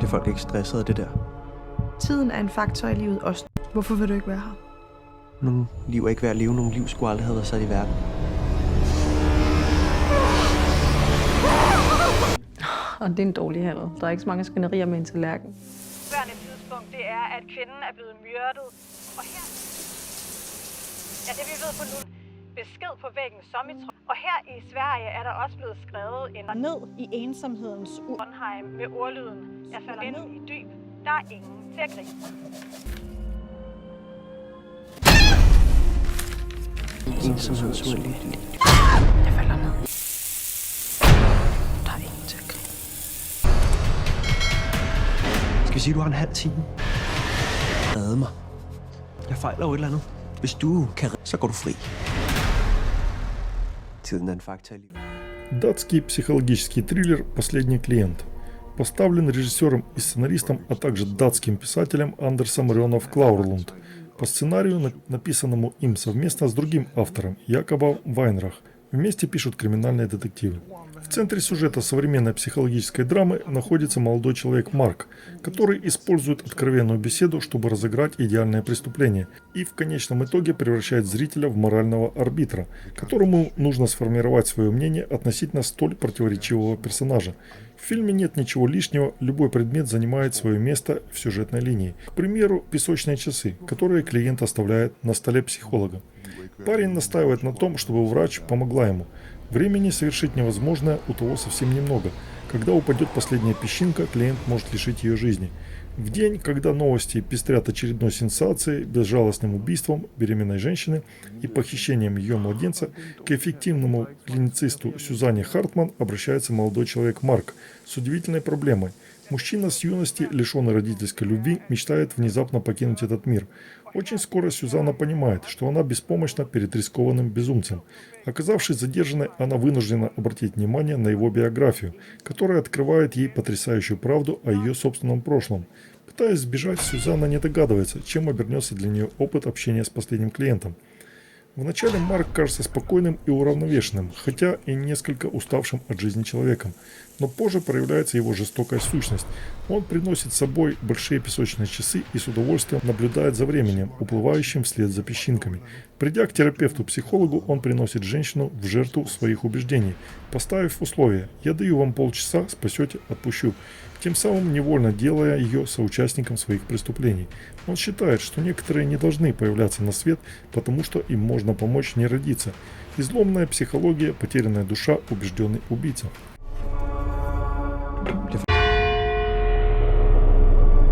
Bliver folk ikke stresset af det der? Tiden er en faktor i livet også. Hvorfor vil du ikke være her? Nogle liv er ikke værd at leve. Nogle liv skulle aldrig have været sat i verden. Og det er en dårlig handel. Der er ikke så mange skænderier med en tallerken. Børnende tidspunkt, det er, at kvinden er blevet myrdet. Og her... Ja, det vi ved på nu. Besked på væggen som i Og her i Sverige er der også blevet skrevet en ned i ensomhedens Trondheim med ordlyden. Jeg falder ned i dyb. Der er ingen til at grine. Ensomhedens uendelige. Jeg falder ned. Der er ingen til at grine. Skal vi sige, du har en halv time? Redde mig. Jeg fejler jo et eller andet. Hvis du kan redde, så går du fri. Tiden er en faktor i livet. Датский психологический триллер «Последний клиент» поставлен режиссером и сценаристом, а также датским писателем Андерсом Рёнов Клаурлунд по сценарию, написанному им совместно с другим автором Якобом Вайнрах. Вместе пишут криминальные детективы. В центре сюжета современной психологической драмы находится молодой человек Марк, который использует откровенную беседу, чтобы разыграть идеальное преступление, и в конечном итоге превращает зрителя в морального арбитра, которому нужно сформировать свое мнение относительно столь противоречивого персонажа. В фильме нет ничего лишнего, любой предмет занимает свое место в сюжетной линии. К примеру, песочные часы, которые клиент оставляет на столе психолога. Парень настаивает на том, чтобы врач помогла ему. Времени совершить невозможное у того совсем немного. Когда упадет последняя песчинка, клиент может лишить ее жизни. В день, когда новости пестрят очередной сенсацией, безжалостным убийством беременной женщины и похищением ее младенца, к эффективному клиницисту Сюзанне Хартман обращается молодой человек Марк с удивительной проблемой. Мужчина с юности, лишенный родительской любви, мечтает внезапно покинуть этот мир. Очень скоро Сюзанна понимает, что она беспомощна перед рискованным безумцем. Оказавшись задержанной, она вынуждена обратить внимание на его биографию, которая открывает ей потрясающую правду о ее собственном прошлом. Пытаясь сбежать, Сюзанна не догадывается, чем обернется для нее опыт общения с последним клиентом. Вначале Марк кажется спокойным и уравновешенным, хотя и несколько уставшим от жизни человеком. Но позже проявляется его жестокая сущность. Он приносит с собой большие песочные часы и с удовольствием наблюдает за временем, уплывающим вслед за песчинками. Придя к терапевту-психологу, он приносит женщину в жертву своих убеждений, поставив условие: «Я даю вам полчаса, спасете, отпущу», тем самым невольно делая ее соучастником своих преступлений. Он считает, что некоторые не должны появляться на свет, потому что им можно помочь не родиться. Изломанная психология, потерянная душа, убежденный убийца.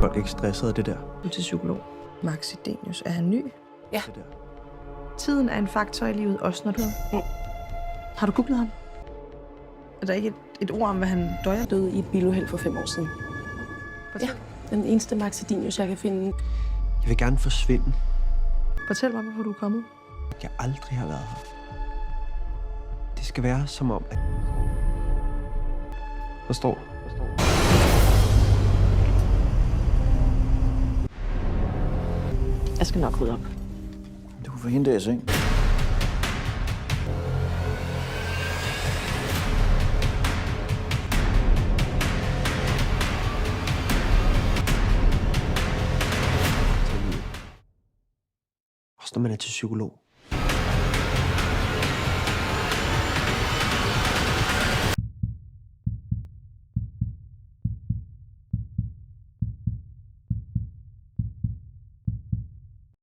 Folk er ikke stresset af det der. Du er til psykolog. Max Sidenius. Er han ny? Ja. Det der. Tiden er en faktor i livet også, når du... Har du googlet ham? Er der ikke et ord om, hvad han døjer? Døde i et biluheld for 5 år siden. Fortæl. Ja, den eneste Max Sidenius, jeg kan finde. Jeg vil gerne forsvinde. Fortæl mig, hvorfor du er kommet. Jeg aldrig har været her. Det skal være som om, at... Hvad står? Jeg skal nok rydde op. Du kunne få hende der i seng. Også når man er til psykolog.